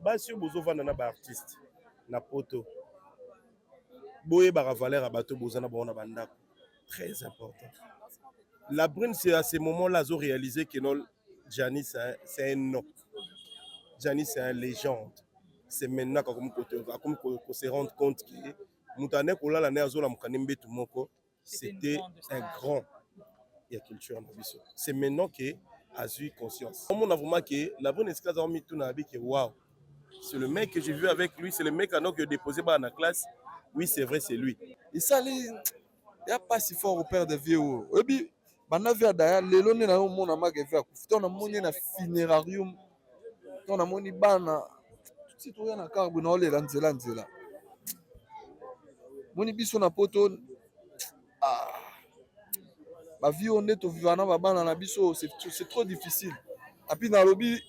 Basi bozovanda na ba artiste na poto boye ba valeur abato bozana bona bandako très important. La Brune c'est à ce moment-là ont réalisé que non Gianni c'est un nom. Gianni c'est une légende. C'est maintenant qu'on se rend compte que Moutané Kolala ne azola mukanembe tumoko c'était un grand et culture na biso. C'est maintenant que a eu conscience. On a vraiment que la Brune esclave a mis tout na bi que waouh. C'est le mec que j'ai vu avec lui, c'est le mec qui a déposé dans la classe. Oui, c'est vrai, c'est lui. Et ça, il n'y a pas si fort au père de vieux. Et puis, d'ailleurs, les lois ne sont pas fait. On a monné na funérarium. On a monné bana. Si tu as un carbone, on est là. Moni biso na poto. Ma vie on est au vivant na bana na biso, c'est trop difficile. Et puis dans lobby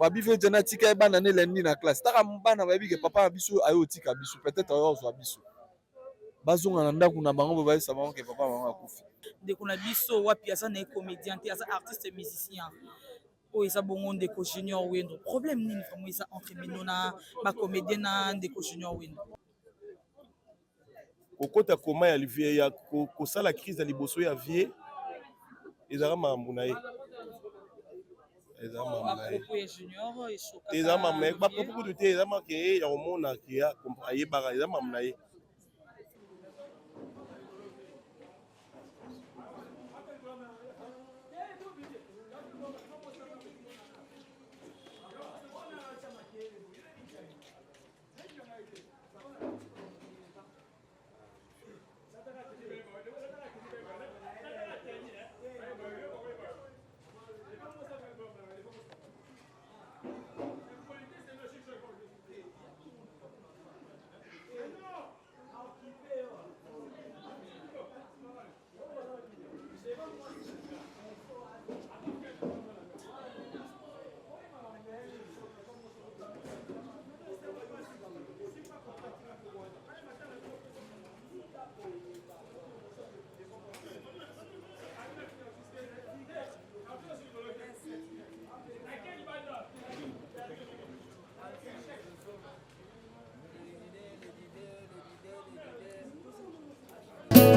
babive genetique e bana ne lendi na classe taka mbana babi ke papa biso ayo tika biso peut-être ayo zo biso bazonga na ndako na bango ba sa bango ke papa bango akufi de kona biso wapi asa na comédien te asa artiste musicien o esa bongo ndeko junior wendo problème nini vraiment esa entre minona ba comédien na ndeko junior wendo kokota koma ya Olivier ya ko sala crise ya liboso ya vie ezara mambu na ye les amants mais pas beaucoup de temps les amants qui est au monde qui a compris par les amants naïe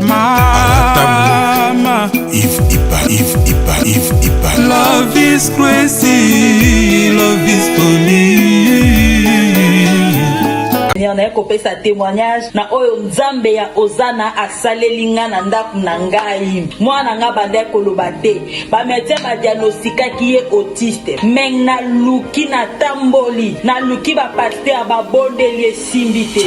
Mama, if love is crazy, love is funny. Na kopesa témoignage na oyo nzambe ya ozana asalelinga na ndaku na ngai mwana nga bande koloba te ba médecin ba diagnostikaki ye autiste meng na luki na tamboli na luki ba pasteur ba bondeli esimbi te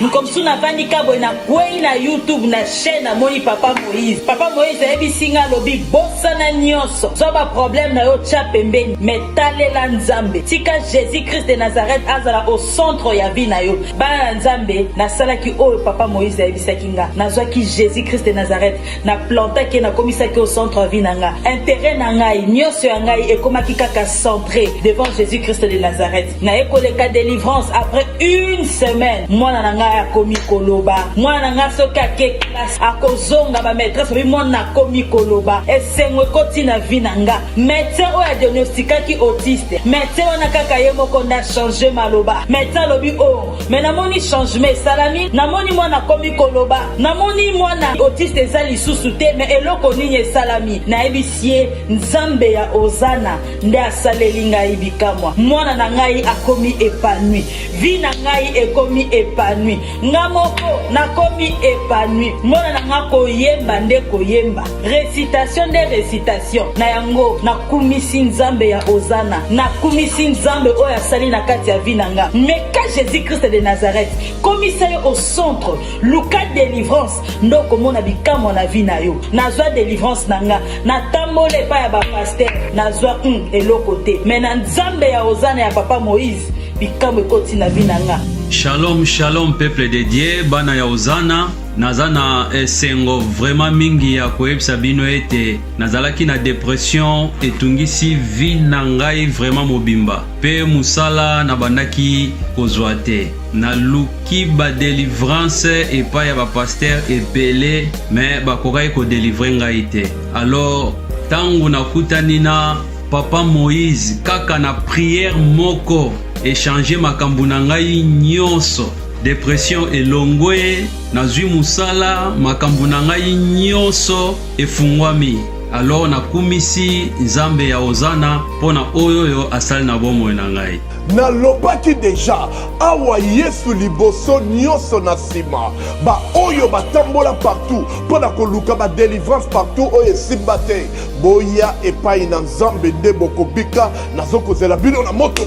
Mkomsu na vandi kabwe na kwei na YouTube na chaîne na moni Papa Moïse. Papa Moïse ebi singa lobi bossa na nyonso. Zoba problème na yo tcha pembeni metale la nzambe. Tika Jésus Christ de Nazareth azala au centre ya vie na yo. Ba nzambe na sala ki o Papa Moïse ebi sakinga. Na zwa ki Jésus Christ de Nazareth na planta ki na komisa ki au centre ya vie na nga. Intérêt na ngai nyonso ya ngai ekomaki kaka centré devant Jésus Christ de Nazareth. Na ekoleka délivrance après une semaine. Mwana na nga akomi koloba mwana nga soki ake classe akozonga ba maîtresse bi mwana akomi koloba esengwe koti na vie na nga médecin oyo diagnostikaki autiste médecin wana kaka ye moko nda changer maloba médecin lobi oh mena namoni changement esalami namoni mwana komi koloba namoni mwana autiste eza lisusu te me eloko nini esalami nayebisi ye nzambe ya ozana nde asaleli ngai bikamwa mwana na ngai akomi épanoui vi na ngai ekomi épanoui nga moko nakomi épanoui mwana na nga koyemba nde koyemba récitation nde récitation na yango nakumisi nzambe ya ozana nakumisi nzambe oyo asali na kati ya vi na nga mais quand Jésus-Christ de Nazareth commissaire au centre luka délivrance ndoko mona bikamwa na vi na yo nazwa délivrance na nga natambola epai ya bapaster nazwa eloko te mais na nzambe ya ozana ya papa Moïse bikamwa ekoti na vi na nga. Shalom, shalom peuple de Dieu, bana ya ozana nazana esengo vraiment mingi ya koyebisa bino ete nazalaki na dépression etungisi vi na ngai vraiment mobimba pe musala na bandaki kozwa te naluki badelivrance epai ya bapaster ebele me bakokaki kodelivre ngai te. Alors ntango nakutani na papa Moïse kaka na prière moko échanger makambo na ngai nyonso dépression elongwe nazwi musala makambo na ngai nyonso efungwami. Alors nakumisi nzambe ya ozana pona oyo asali na bomoi na ngai nalobaki deja awa yesu liboso nyonso na nsima baoyo batambola partout mpona koluka badelivrance partout oyo esimba te boya epai na nzambe nde bokobika nazokozela bino na moto.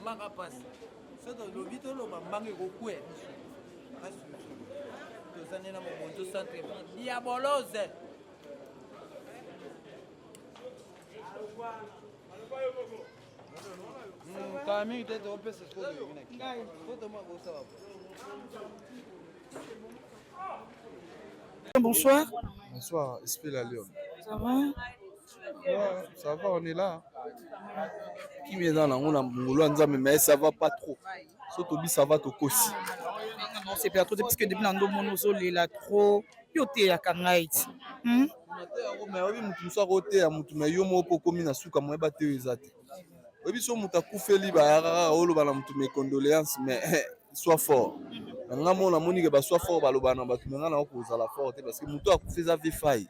Makapasi soto lobito loba mbange kokwe tozane na momonto centre diabolose kami tete opesa foto ngai foto ma bosa wa. Bonsoir. Bonsoir, Esprit la Lyon. Ça va? Ouais, ça va, on est là. Qui vient dans la roue, mais ça va pas trop. Surtout, ça va tout aussi. Non, c'est pas trop, parce que depuis l'ando monoso, il a trop. Yoté à Kangaït. Mais oui, tu sois roté à Moutouma, Yomo, Pokomi, Nasuka, moi, battu les athées. Oui, si on m'a coupé libre, on va mes condoléances, mais sois fort. Nga mona moni ke baswa fort balobana batu nga na okozala fort parce que muto akufeza vie faille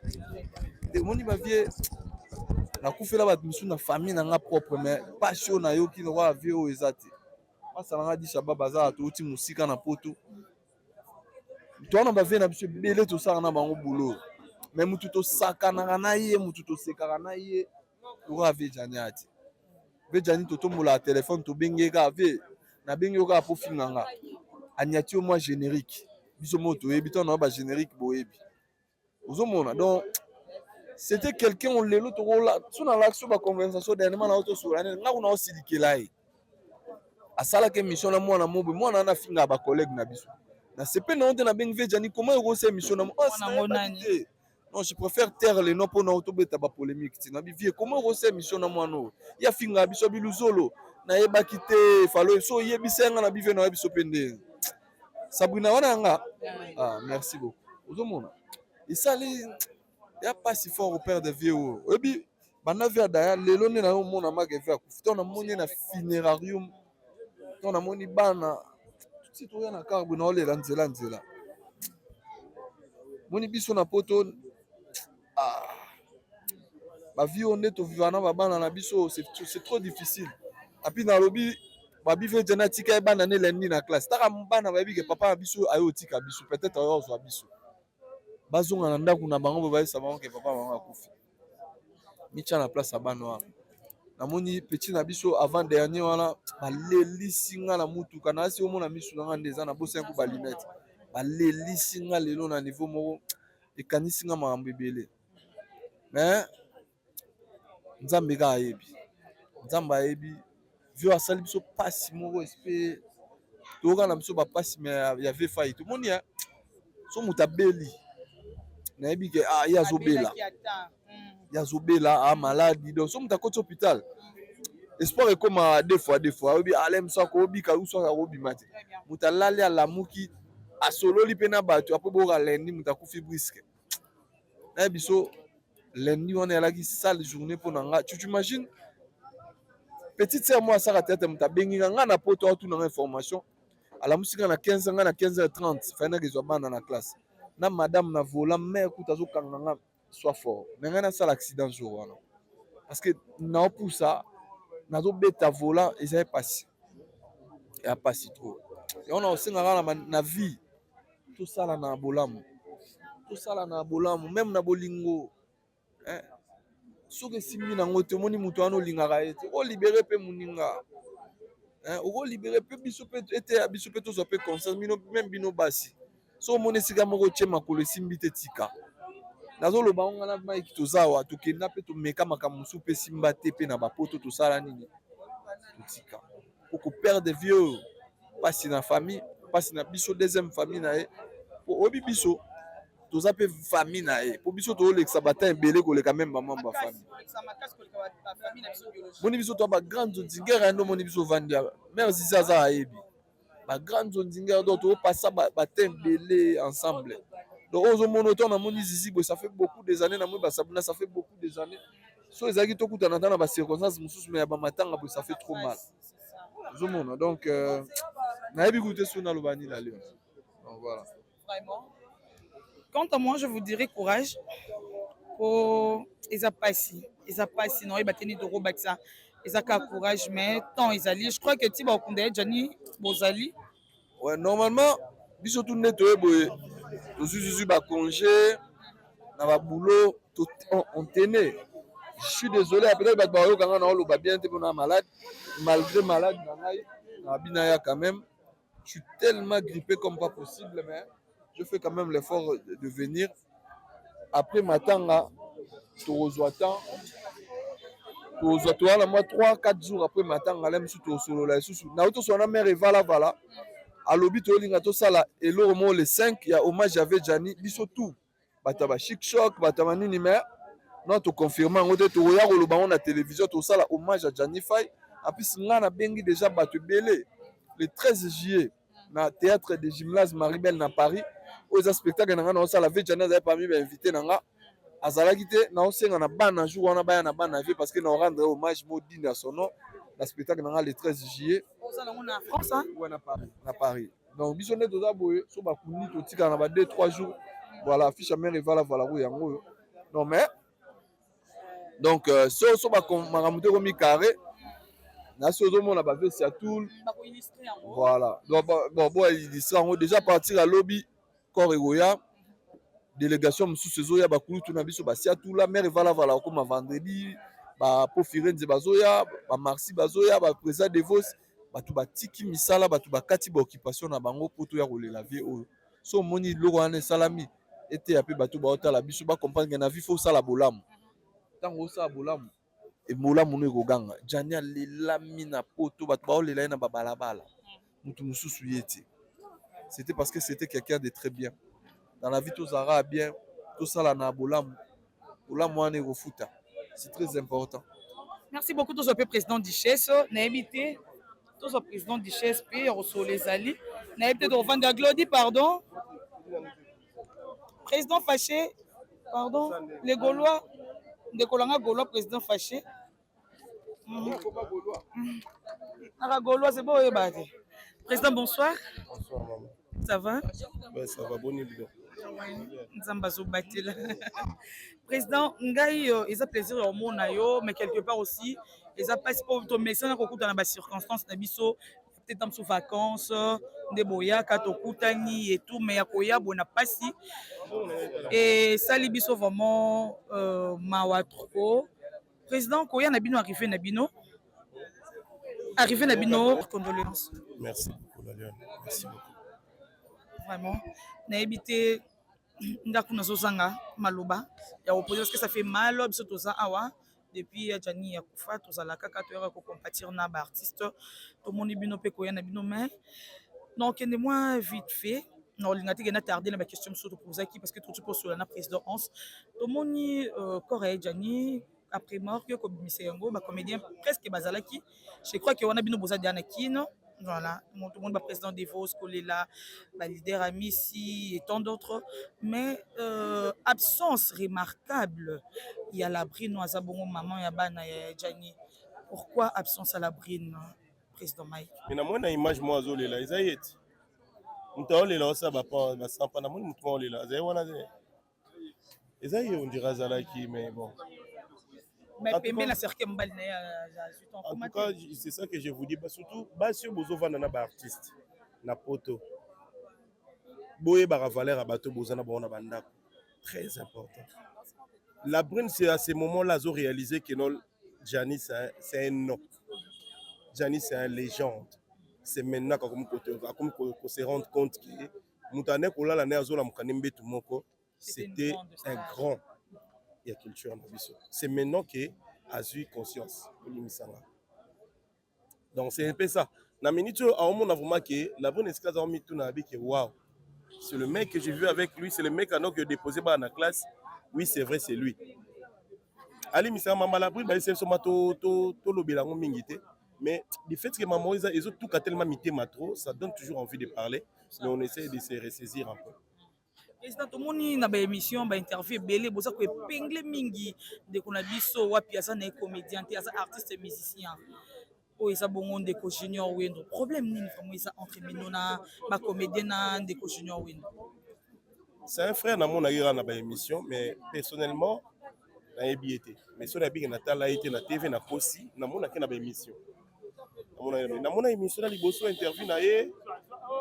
te moni ba vie na kufela batu misu na famille na nga propre mais passion na yo ki no wa vie o ezate masala nga di shababa za to uti musika na poto to na ba vie na biso bele to sala na bango boulot mais mutu to sakana na ye mutu to sekara na ye to wa vie janiati ve jani to tomola téléphone to bengeka vie na bengoka po finganga Agnati au moins générique. Bisomoto et biton na ba générique boebi. Ozomona donc c'était quelqu'un on le l'autre là sur l'action ba conversation dernièrement na auto sur nga kuna osilikelaye. Asala ke mission na moi na finga ba collègue na biso. Na sepe na onde na bengve jani comment ero se mission na moi non je préfère taire les noms pour na auto beta ba polémique na bi vie comment ero se mission na moi no. Ya finga biso biluzolo na yeba kité falo so yebisenga na bive na biso pende. Sabrina Wananga. Ah, merci beaucoup. ozomona esali ya pasi fort au père de vieux oyo oyebi bana vie daya lelo nde naomona maka vie akufi to namoni na funerarium to namoni bana tuti toya na karbu naolela nzela moni biso na poto bavie oyo nde toviva na babana na biso c'est trop difficile api nalobi babive je natika ye bana ne lendi na classe taka bana bayebi ke papa na biso ayo otika biso peut-être ayo ozwa biso bazonga na ndako na bango bayesa bango ke papa bango akufi mitya na place ya bana wana namoni petit na biso avant dernier wana balelisi nga na mutuka nasi omona misu nanga nde eza na bosenku balinete balelisi nga lelo na niveau moko ekanisi nga makambo ebele mais nzambe ka ayebi nzambe ayebi vio asali biso pasi moko espe toyoka na biso bapasi me ya ve fai tomoni so moto abeli nayebi ke ye azobela maladi donc so moto akoti hôpital espoir ekoma deux fois oyebi alem so akobika uso akobima te moto alali alamuki asololi mpe na bato apres boka lendi moto akufi briske nayebi so lendi wana elaki sale journée mpo na nga tu t'imagines petite sœur moi asaka tete moto abengi nga na poto atuna nga information alamusi nga na 15 nga na 15h30 fainaka ezwa bana na classe na madame na vola mare kuta azokanga nga soit fort me ngai nasala accident jour wana parce que naopusa nazobeta vola eza epasi ya pasi trop wana osengaka na vie tosala na bolamu même na bolingo soki esimbi nango te omoni moto wana olingaka ye te olibere mpe moninga okolibere mpe biso mpe ete biso mpe tozwa mpe conscience meme bino basi so omoni esika moko tie makolo esimbi te tika nazoloba ngo nga na maiki toza awa tokenda mpe tomeka makambo mosusu mpe esimba te mpe na bapoto tosala nini totika po koperde vieux mpasi na famille mpasi na biso deuxième famille na ye po oyebi biso toza mpe famille na ye po biso tolekisa bata ebele koleka meme bamambo ya famille moni biso toa bagrande zondingere yando moni biso ovandi ya mare zizi aza ayebi bagrande zondingere donc topasa bata ebele ensemble donc oyo ozomona oto namoni zizi boye ça fait beaucoup des années namoni basabuna ça fait beaucoup des années so ezalaki tokutana ata na bacirconstance mosusu me ya bamatanga boye ça fait trop mal ozomona donc nayebi kute so naloba nini na leo donc voilà. Vraiment. Quant à moi, je vous dirais courage pour les apassi. Les apassi, non, ils battent ni de robaxa. Ils ont courage, mais tant ils allaient. Je crois que Tiba Okunde, Jani, Bozali. Ouais, normalement, biso tout net, nous avons congé, dans le boulot, on tenait. Je suis désolé, peut-être que on a malade, malgré malade, quand même. Je suis tellement grippé comme pas possible, mais je fais quand même l'effort de venir. Après matanga, tu reçois temps. Tu reçois toi, moi 3-4 jours après matanga, là, je suis au solo là. Naoto sona mère vala. À l'obi to linga to sala et le le 5 il y a hommage avec Jani biso tout. Bataba chic choc, bataba nini mais non to confirmer ngote to ya ko lobango na télévision to sala hommage à Jani Fay. Après singa na bengi déjà batu belé le 13 juillet na théâtre de gymnase Maribel na Paris. Aux spectacles nanga na osala ve Jani za parmi ba invité nanga azalaki te na osenga na bana jour wana baya na bana vie parce que na rendre hommage modine à son nom. La spectacle nanga le 13 juillet. En France, hein? Ouais, na Paris. Donc biso net toza boye so ba kuni to tika na ba 2-3 jours. Voilà, affiche à mère voilà yango. Non mais donc so ba makamute ko mi carré. Na so zo mona ba vesi à tout. Voilà. Donc bon il sera déjà partir à lobby corps egoya. Délégation mususu zoya ba kulu na biso ba sia tout la mère voilà comme vendredi. Ba po Firenze bazoya, ba Marcy bazoya, ba président de Vos, batu batiki misala, batu bakati ba occupation na bango poto ya kolela vie oyo. So moni loko ane salami ete ape batu ba otala biso ba comprendre que na vie faut sala bolamu. Tango sala bolamu e bolamu no ekoganga. Jani alelami na poto batu ba olela na babalabala. Mutu mususu yeti. C'était parce que c'était quelqu'un de très bien. Dans la vie tous ara bien, tout sala na bolamu. Bolamu ane refuta. C'est très important. Merci beaucoup, tous les présidents d'Ichesse. N'habitez, tous les présidents d'Ichesse, puis au les alliés. N'habitez de vendre Glody, pardon. Président fâché, pardon, les Gaulois, des Kolanga Gaulois, président fâché. Gaulois, c'est beau, président, bonsoir. Bonsoir, maman. Ça va? Ouais, ça va, bon niveau. Président, ngai ils ont plaisir au monde mais quelque part aussi ils ont pas pour ton médecin dans les circonstances nabiso peut-être dans sous vacances de boya katokutani et tout mais yakoya bona pasi et ça libiso vraiment mawa trop. Président koya nabino arrivé nabino condoléances. Merci beaucoup, Laliane. Merci beaucoup. Vraiment na évité ndaku nazozanga maloba ya opposé parce que ça fait mal biso toza awa depuis Jani ya kufa tozala kaka toyaka ko compatir na ba artiste to moni bino pe koya na bino mais donc ne moi vite fait non lingati gena tarder na ba question surtout poser qui parce que tout pour sur la président 11 to moni correct Jani après mort que comme misengo ba comédien presque bazalaki je crois que on a bino boza diana kino. Voilà, tout le monde va président des Vos, Kolela, leader Amissi et tant d'autres. Mais absence remarquable. Il y a la brine, Azabongo, maman, Yabana, Jani. Pourquoi absence à la brine, président Mike? Mais moi, une image, moi, Zolela, ils aillent. Mutaolela, ça va pas, ça pas, on dirait Zalaki, mais bon. Mais En tout cas, c'est ça que je vous dis. Surtout, si vous avez un artiste, na poto, boye bara valeur à bateau, bozana bona banda, très important. La brune, c'est à ces moments-là, ils ont réalisé que Gianni, c'est un nom. Gianni, c'est une légende. C'est maintenant qu'on se rend compte que Moutane Kola, l'année Azola Mkanembe Tumoko, c'était un grand. Il y a culture en Abisso. C'est maintenant qu'il a eu conscience. Donc c'est un peu ça. La minute où on a vraiment que la bonne esclave a mis tout dans que waouh. C'est le mec que j'ai vu avec lui, c'est le mec qui a déposé dans la classe. Oui, c'est vrai, c'est lui. Ali Missa Mama la brune, c'est son mato to lobelango mingité. Mais du fait que maman ils ont tout tellement mité matro, ça donne toujours envie de parler. Mais on essaie de se ressaisir un peu. Président tomoni na ba émission ba interview belé boza ko épingler mingi de kona biso wapi asa na comédien te asa artiste musicien o esa bongo de ko junior wendo problème nini vraiment esa entre minona ba comédien na de ko junior wendo. C'est un frère na mon aïra na ba émission mais personnellement na ebiété mais sur la big na tala été na TV na kosi na mona ke na ba émission na mona émission na liboso interview na ye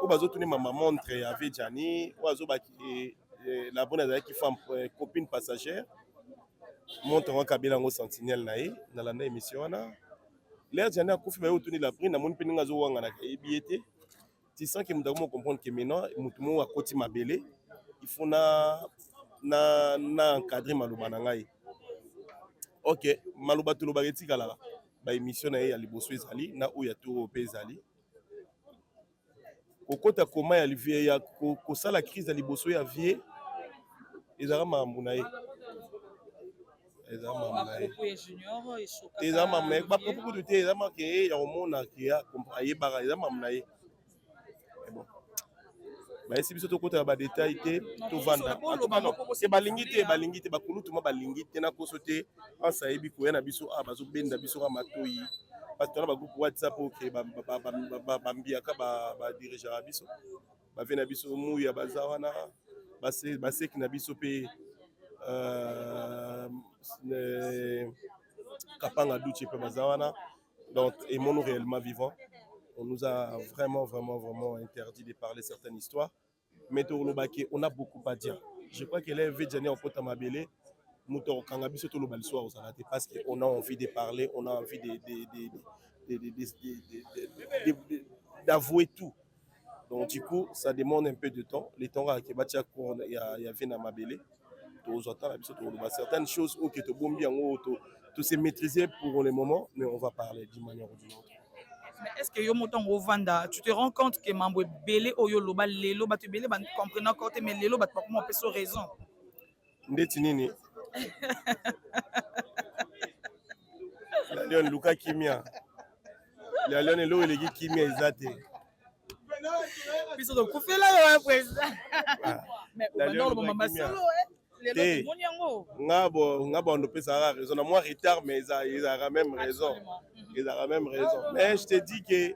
o bazo tourner ma montre avec Gianni o azo ba la bonne qui femme copine passagère montre en kabila ngo sentinelle na ye na la émission na l'air Gianni a kufi ba yo tourner la brine na moni peninga zo wanga na ebiété tu sens que mutamo comprendre que maintenant mutumo a koti mabele il faut na encadrer maluba na ngai. OK maluba to lo ba etikala ba émission na ye ya liboso ezali na o ya to pe ezali kokota koma ya livier ya kosala crise ya liboso ya vie ezala mambo na ye ezala mambo na ye ezala mambo na ye bapropo te ezala mambo ke ya komona ke ya ayebaka ezala mambo na ye bon bayesi biso tokota ya badetail te tovanda se balingi te bakulutu ma balingi te na koso te ansa yebi koya na biso bazobenda biso ka matoi parce que na groupe WhatsApp OK bambiaka badirigera biso bave na biso muya baza wana baseki na biso pe kapanga duche pe baza wana donc et mon réellement vivant. On nous a vraiment interdit de parler certaines histoires. Mais on a beaucoup à dire. Je crois que les Védjani en Kota Mabele, parce qu'on a envie de parler, on a envie d'avouer tout. Donc du coup, ça demande un peu de temps. Les temps il y a Vena Mabele. Certaines choses qui te bombent bien, tout se maîtriser pour le moment, mais on va parler d'une manière ou d'une autre. Mais est-ce que tu te rends compte que mambo belé oyo loba lelo batu belé ba comprendre encore mais lelo ba pas comment on peut so raison ndeti nini la lion luka kimia la lion elo eleki kimia ezate biso do kufela yo président Mais au D'ailleurs, moment maman solo les Té. autres monyango. Ngabo on peut ça raison. Moi retard mais ils ont même raison. Ils ont même raison. Mais je te dis que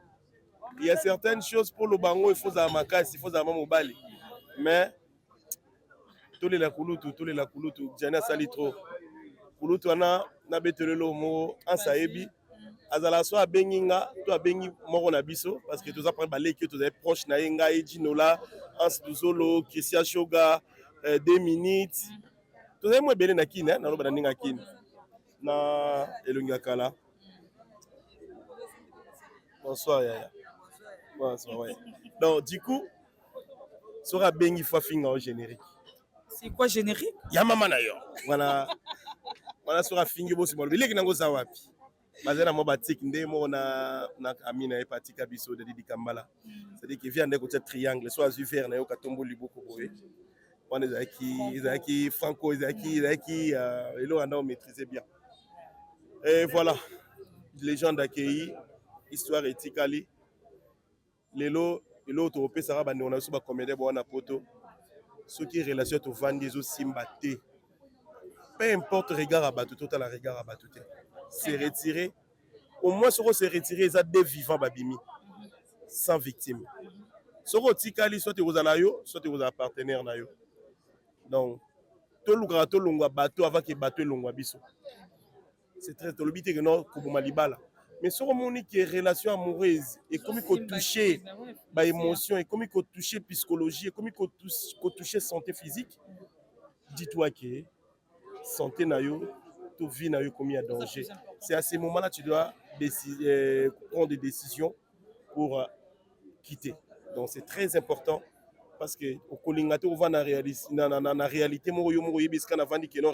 il y a certaines choses pour le bango il faut za makasi, il faut za mobali. Mais tous les la kulutu, Diana sali trop. Kulutu ana na betelelo mo ansaebi. Azala so abenginga, to abengi moko na biso parce que tous après baleki tous est proche na yenga Edinola, Ans Duzolo, Christian Shoga, 2 minutes. Tous est moi belé na kine na loba ninga kine. Na elonga kala. Bonsoir yaya. Bonsoir ouais. Donc du coup sera bengi fois finga au générique. C'est quoi générique? Ya mama na yo. Voilà sera fingi bosi mo. Bileki nango za wapi? Bazena mo batik ndemo na amina e patika biso de Didi Kambala. C'est-à-dire qu'il vient de côté triangle soit vert na yo katombo liboko boye. On ezaki franco ezaki elo anda maîtriser bien. Et voilà. Légende accueillie, histoire etikali. Lelo to pe sara bande on a so ba comédie bo na poto. Ce qui est relation to vandi zo simbate. Peu importe regard à battu, total regard à battu. C'est retiré. Au moins, ce qu'on s'est retiré, ils ont des vivants babimi, sans victime. Ce qu'on tikali, soit vous allez soit vous avez partenaire na yo. Donc, tout le grand tout le bateau avant qu'il bateau le biso. C'est très tout le but que non comme malibala. Mais ce qu'on dit que relation amoureuse et comme il faut toucher ba émotion et comme il faut toucher psychologie et comme il faut toucher santé physique, dis-toi que santé na yo, tout vie na yo comme il y a danger. C'est à ces moments-là que tu dois prendre des décisions pour quitter. Donc c'est très important parce que au Kolingato on va na réalité mo yo yebiska na vandi que non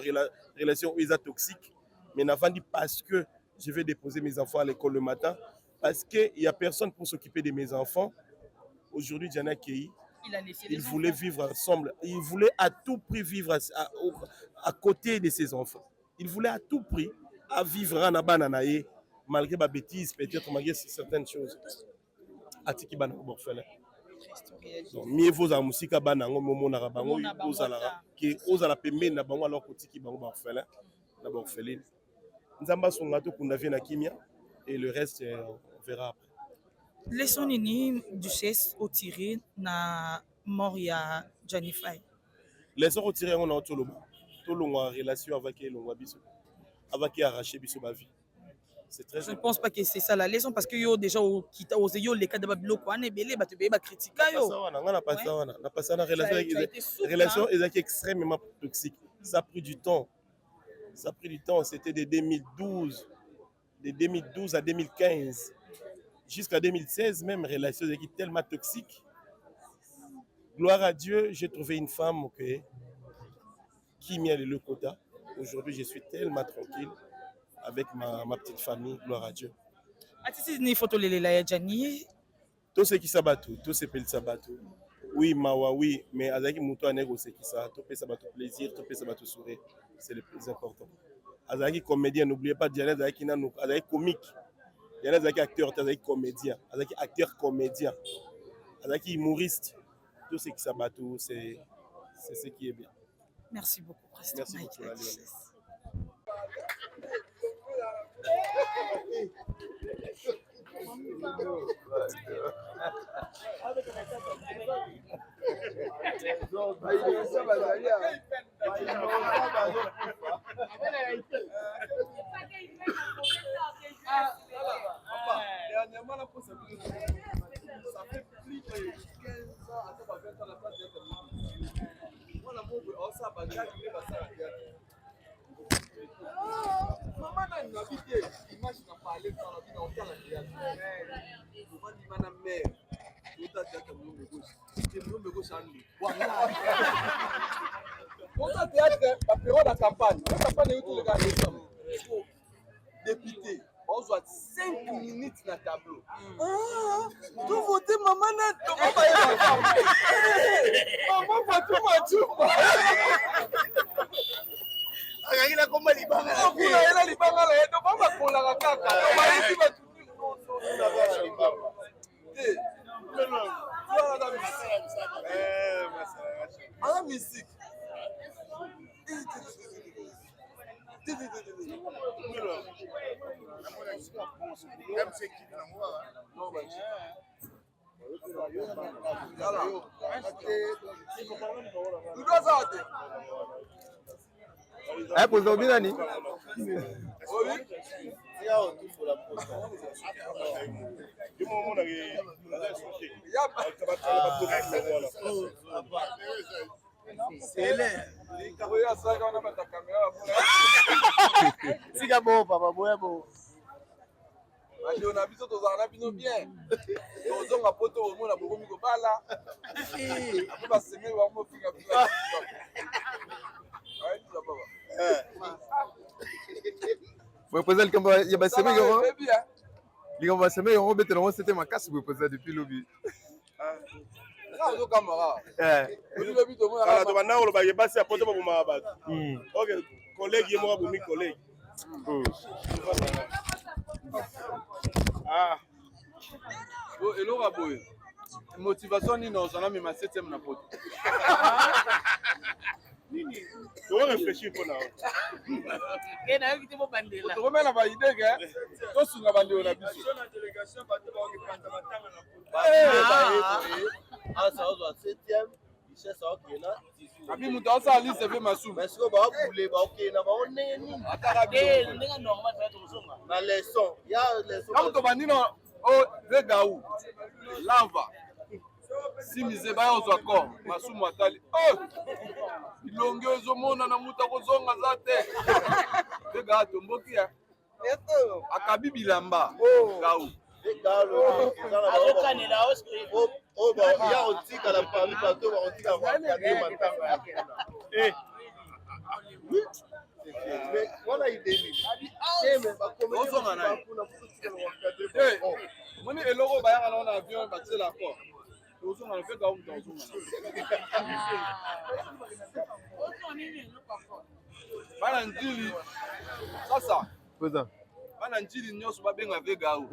relation est toxique mais na vandi parce que je vais déposer mes enfants à l'école le matin parce que il y a personne pour s'occuper de mes enfants. Aujourd'hui Diana Kei il voulait vivre ensemble. Il voulait à tout prix vivre à côté de ses enfants. Il voulait à tout prix à vivre en Abananaye, malgré ma bêtise, peut-être malgré certaines choses. Atiki Banango Borfelin. Donc, mieux vaut à Moussika Banango, Momo Narabango, Ozala, qui Ozala Pemé, Nabango, alors Kotiki Bango Borfelin, la Borfeline. Nzamba Songato, Kundavie Nakimia, et le reste, on verra après. Leçon nini duchesse au tiré na mort ya Janify. Leçon au tiré on a tout le en relation avec le biso avec qui arracher biso ba vie. C'est très Je ne pense pas que c'est ça la leçon parce que yo déjà au kita aux yo les cas de babilo ko ane belé ba te ba critiquer yo. Ça on a pas ça on a pas ça relation est extrêmement toxique. Ça a pris du temps. C'était de 2012 à 2015. Jusqu'à 2016, même relation qui est tellement toxique. Gloire à Dieu, j'ai trouvé une femme qui m'a le quota. Aujourd'hui, je suis tellement tranquille avec ma petite famille. Gloire à Dieu. Tout ce qui s'abattent, tout ce qui s'abattent. Oui, mawa, oui, mais avec Moutou Anego, c'est qui ça. Tout peut s'abattre plaisir, tout peut s'abattre sourire. C'est le plus important. Avec comédien, n'oubliez pas Diana, avec comique. Il y a des acteurs, des comédiens, des acteurs comédiens, des humoristes. Tout ce qui s'abat, c'est ce qui est bien. Merci beaucoup. Merci beaucoup. Dernièrement, la possibilité, ça fait plus de 15 ans à la place de moi, la mot, on s'est battu, maman n'a une habitude, l'image n'a pas allé dans la vie, on t'a la création. Souvent, il m'a la mère, tout à fait comme nous, nous, gauche en lui. On a théâtre, la période de campagne, la campagne est où tout le gars est député. On voit 5 minutes dans le tableau. Tout voter, maman n'a pas maman va tout. Il a comme libanga. Il a libanga là. Donc on va pour la caca. On va ici va tout. mystique. Pozo binani? Sika bo papa boya bo. Andi on a biso tozana bino bien. Tozonga poto omona bokomi ko bala. Après ba semaine wa mo fika fika. Ai tu papa. Vous posez le combat, il y a pas semaine gros. Les gars, semaine on bête non c'était ma casse vous posez depuis lobby. Ah, zo camara. Depuis lobby to mona. Ala to bana lo ba yebasi apoto ba boma ba. OK, collègue yemo ba mi collègue. Ah. Oh, hello Raboy. Motivation ni non, ça na même 7e na poto. Nini? Tu vas réfléchir pour now. Et na yo mo bandela. Tu remets na ba idée que to sunga bandela na biso. Na délégation ba te ba ki panta matanga na poto. Ah ça va 7e, il cherche ça OK là. Abi mutu asa liste fe masu. Mais ce que ba bouler ba OK na ba on nini? Atara bi. Ndinga normal fa to songa. Na leçon, il y a leçon. Comme to bandino o Vegaou. Lava. Si miseba yo zo accord, masu matali. Oh! Ilonge ezomona na muta kozonga za te. Vega tomboki ya. Akabi bilamba. Gaou. Vegaou. Azokanela oscrit. Oh bah il y a aussi à la famille bateau ba aussi à voir matanga. Eh. Mais voilà il est. Eh mais ba comme ozonga na. Eh, moni eloko ba yanga na avion ba tsela accord. Ozonga na Vegaou ozonga. Bana njili. Sasa. Poza. Bana njili nyonso babenga Vegaou.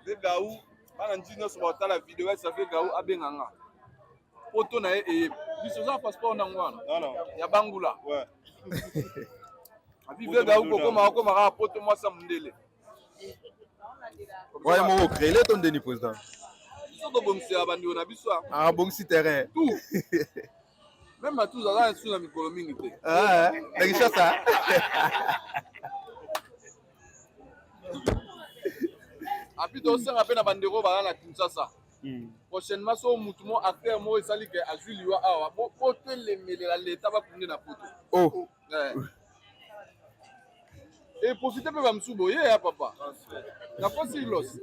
Vegaou bana njili nyonso batala video esa Vegaou abenga nga. Poto na ye biso za passeport na ngwana. Non. Ya bangula. Ouais. Abi Vegaou koma ka poto mwasa mundele. Ouais, mon créer ton Denis président. Soko bongsi abandi na biso. Ah bon si terrain. Tout. Même à tous à sur la mikolo mingi te. Ah, avec ça. Abi to senga pe na bandeko ba na Kinshasa. Prochainement so mutu mo acteur mo esali ke azwi liwa awa po telemelela leta ba kunde na poto. Oh. Et profitez pe ba msubo ye ya papa. Na kosi los.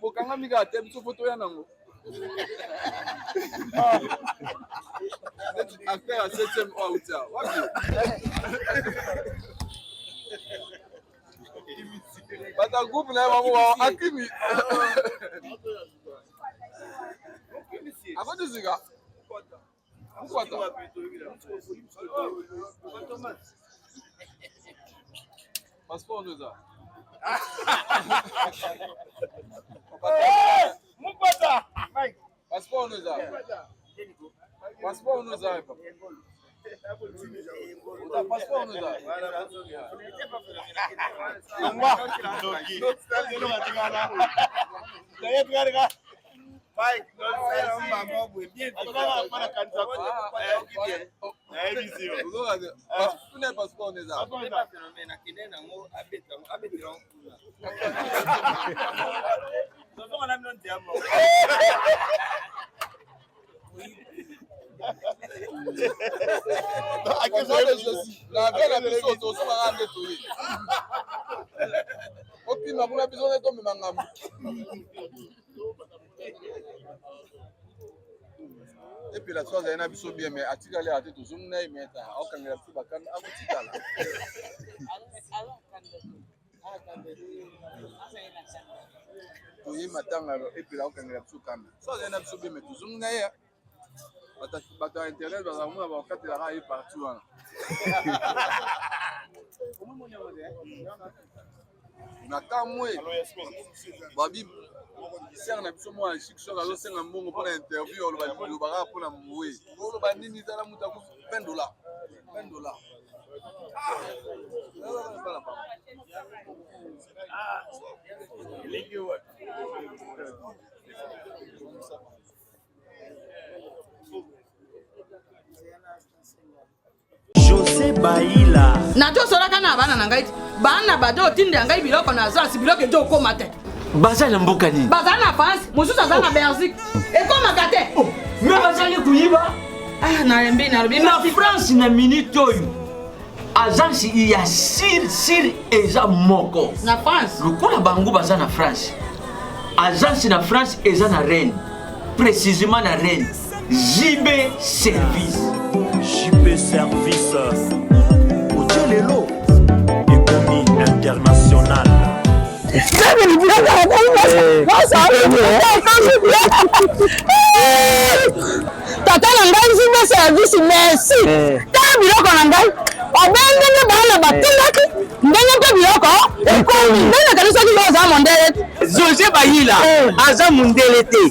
Bokanga mika te biso photo ya nango. Acteur à 7e hauteur. Bata groupe na mamu akimi. Avant de ziga. Mkwata. Passeport nous a. Mkwata. Passeport nous a. Passeport nous a. Passeport nous a. La belle episode aussi va rendre tout. Ok, ma première besoin de tomber mangam. Et puis la chose elle a biso bien mais atika le ate to zoom na imeta okangela tu bakana akutika la. To yi matanga et puis la okangela tu kamera. So elle a biso bien mais to zoom na ya. Bata internet ba mona ba katela ra yi partout wana. Na kamwe babi sert na biso moi chic choc azo senga mbongo pour interview on va le bara pour la mouer on va nini za la muta ku $20 $20 José Baïla nato solaka na bana na ngai bana bato otinde ngai biloko na zasi biloko ezo koma te baza na mboka nini baza na France mosusu aza na Belgique ekomaka te me bazali kuyiba na France na minute oyo agence ya sir eza moko na France lokola bango baza na France agence na France eza na Rennes précisément na Rennes JB Service Otelelo économie internationale tata na ngai JB Service merci tala biloko na ngai obendenge bana batindaki ndenge mpe biloko ekomi ndenge kadi soki oza mondele José Baïla aza mondele te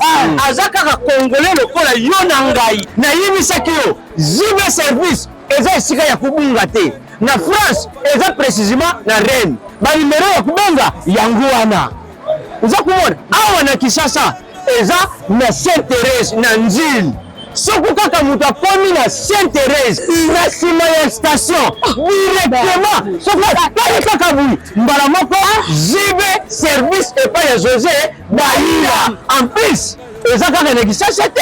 aza kaka congolais lokola yo na ngai nayemisaki yo JB Service eza esika ya kubunga te na France eza précisément na Rennes banimero ya kubenga yango wana oza komona awa na Kinshasa eza na Sainte-Thérèse na Nzili soki kaka moto akomi na Sainte-Thérèse na nsima ya station directement soki atali kaka boyi mbala moko JB Service epai ya José Baïla en plus eza kaka na Kinshasa te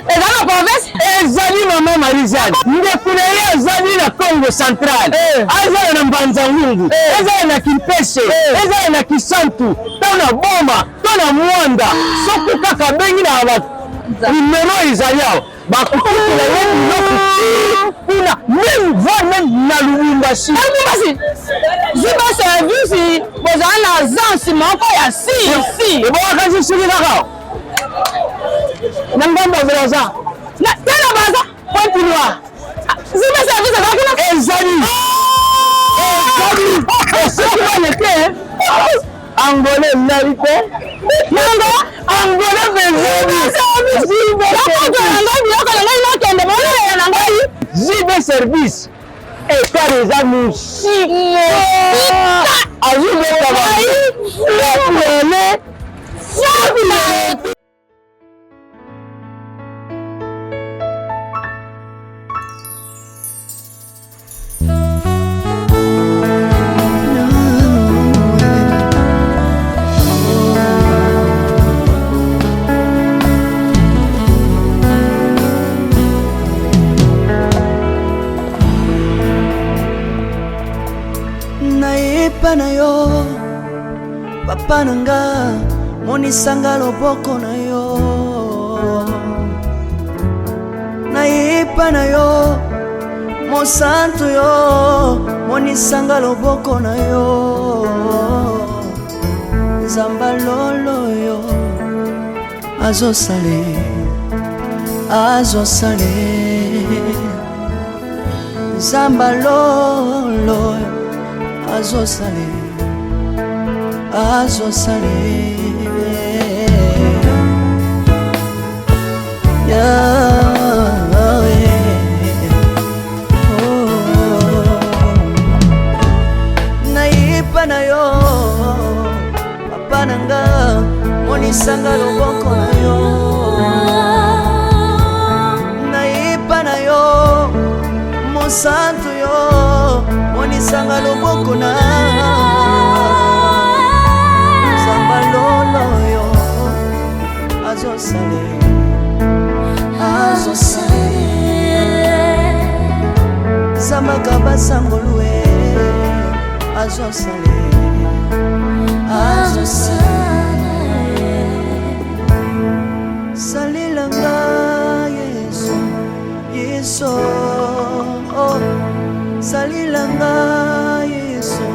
eza na province ezali mama Marizane ndeko na ye azali na Congo central azali na Mbanza-Ngungu ezali na Kimpese ezali na Kisantu to na Boma to na Mwanda soki kaka bengi na bato numero ezali awa bakokutela ye biloko kuna même na Lubumbashi JB Service bozala na agence moko ya si ebowakasi soki kaka na ngambo ya Braza tala baza Pointe Noire JB Service ezali soki wana te Angolais nali te Angolais JB Service ekare eza musike azubeta na yo papa nanga monisanga loboko na yo nayepa na yo mosantu yo monisanga loboko na yo nzamba lolo yo azosale nzamba lolo azosale nayipa na yo papa nanga monisanga loboko na yo nayipa na yo mosantu yo monisanga loboko na nzamba lolo yo azosale zambaka basangolue azosale salilanga yesu salilanga yesu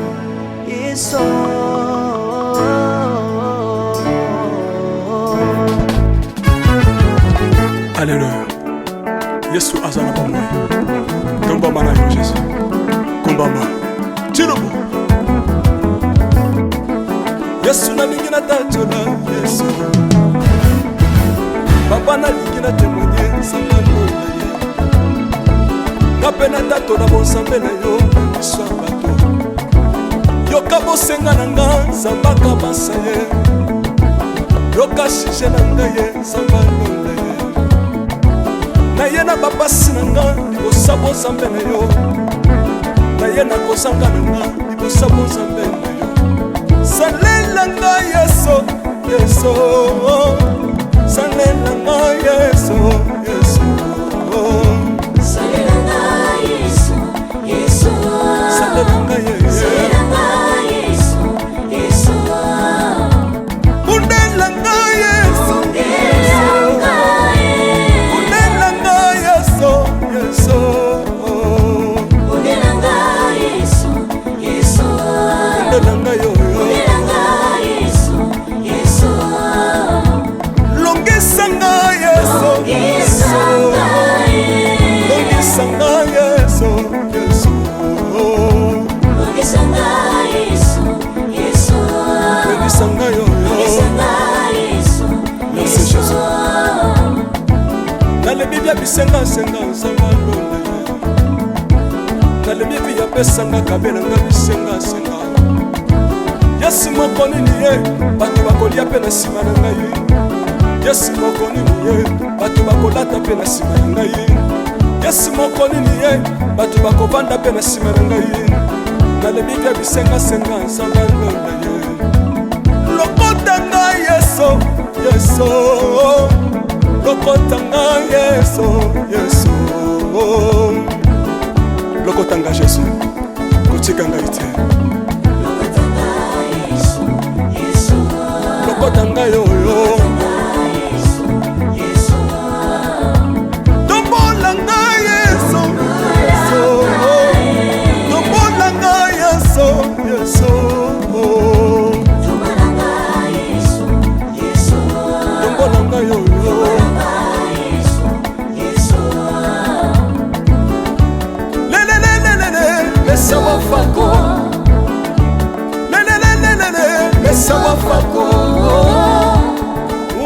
Alléluia. Yesu azana bamwe. Tomba mana yo Jésus. Kumbamba. Tirobo. Yesu na ningi na natacola yesu papa nalingi na témoigne nzambe alonda ye nga mpe natatola bonzambe na yo miso ya bato yoka bosenga na nga nzambe akabasa ye yoka shije na ngai ye nzambe alonda ye na ye na bapasi na nga libosa bonzambe na yo na ye na kozanga na nga libosa bonzambe na yo salela nga yeso yeso salela nga yeso yeso salela nga yeso yeso salela nga yeso yeso kundela nga yeso kundela nga yeso yeso kundela nga yeso yeso kundela nga yo longisanga yeso yeso longisanga yeso yeso longisanga yeso yeso longisanga yo longisanga yeso merci Jésus nalebi bya bisenga senga nzanga londa ye nalebi bya pesanga kabela nga bisenga senga yesu moko nini ye bato bakolia mpe na nsima na ngai yesu moko nini ye bato bakolata mpe na nsima na ngai yesu moko nini ye bato bakovanda mpe na nsima na ngai nalebi bya bisengasenga nzambe alonda ye lokota ngai yeso yeso lokota ngai yeso yeso lokota ngai jesu kotika ngai te lokota ngai oyo tombola ngai yeso tombola ngai yeso yeso tombola ngai oyo lelelelelele mesa wafako lelelelelele mesa wafako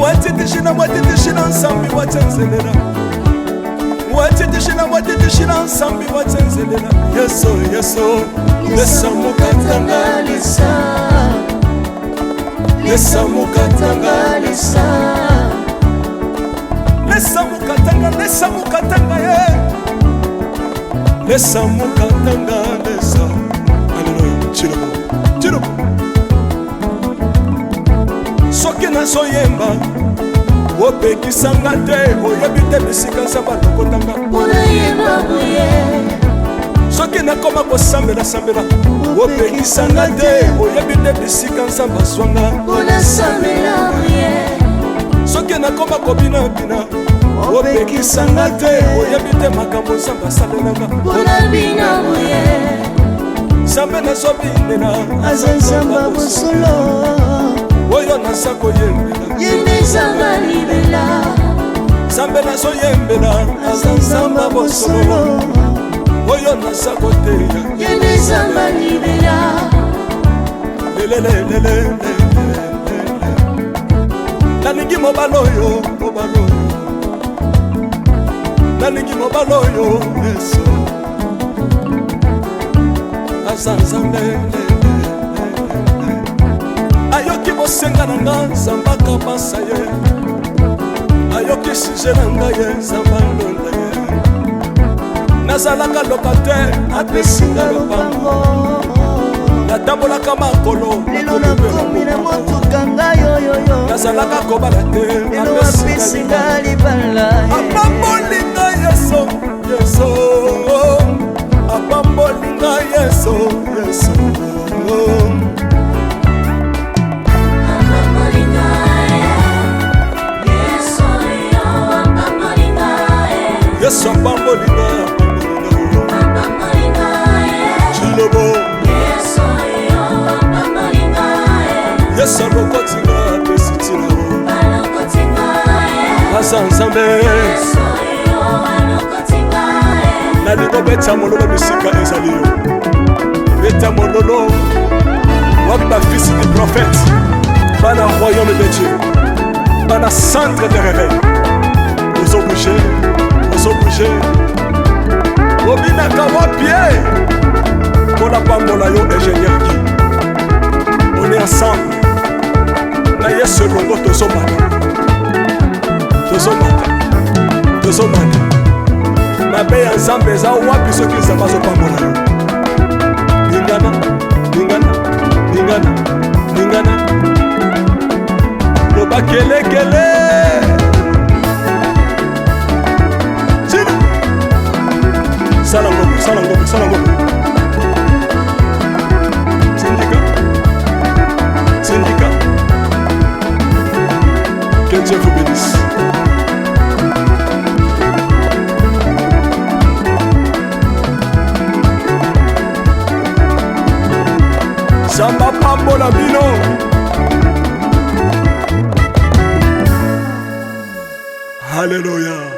watitishina watitishina nsambi watsenzelela watitishina watitishina nsambi watsenzelela yeso yeso lesa mukatanga lesa lesa mukatanga lesa lesa mukatanga lesa mukatanga ye lesa mukatanga lesa aleluya chilobo chilobo soki nazoyemba opekisanga te oyebi te bisika nzambe alokotanga unayemba boye soki nakoma kosambela opekisanga te oyebi te bisika nzambe azwanga unasambela boye soki nakoma kobinabina opekisanga te oyebi te makambo nzambe asalelanga unabina boye nzambe nazobinela aza nzambe bosolo oyo naza koyembela yende nzambe libela nzambe nazoyembela aza nzambe bosolo oyo naza koteya yende nzambe libela lelelelelele nalingi mobala oyo nalingi mobala oyo yesu aza nzambe ayoki bosenga na nga nzambe akabasa ye ayoki suje na ngai ye nzambe alonda ye nazalaka lokatere apesinga lopango natambolaka makolo lelo nakomi na motuka ngai oyoyo nazalaka kobala te lelo apesinga libala apambolinga yeso yeso apambolinga yeso yeso yesu apambolinga chilobo yesu alokotinga apesitina aza nzambe nalingo beta mololo bisika ezali yo beta mololo wabi bafisi di prophète bana royaume de Dieu, bana centre de réveil. Ozo bouger, obinaka wapie, pour la pambola yo ingénieur qui. On est ensemble, na yesu longo tozomana, mabe ya nzambe eza wapi soki nzambe azopambola yo. Lingana loba kelekele sina sala ngombe syndicat que Dieu vous bénisse. Samba pambola bino. Alléluia.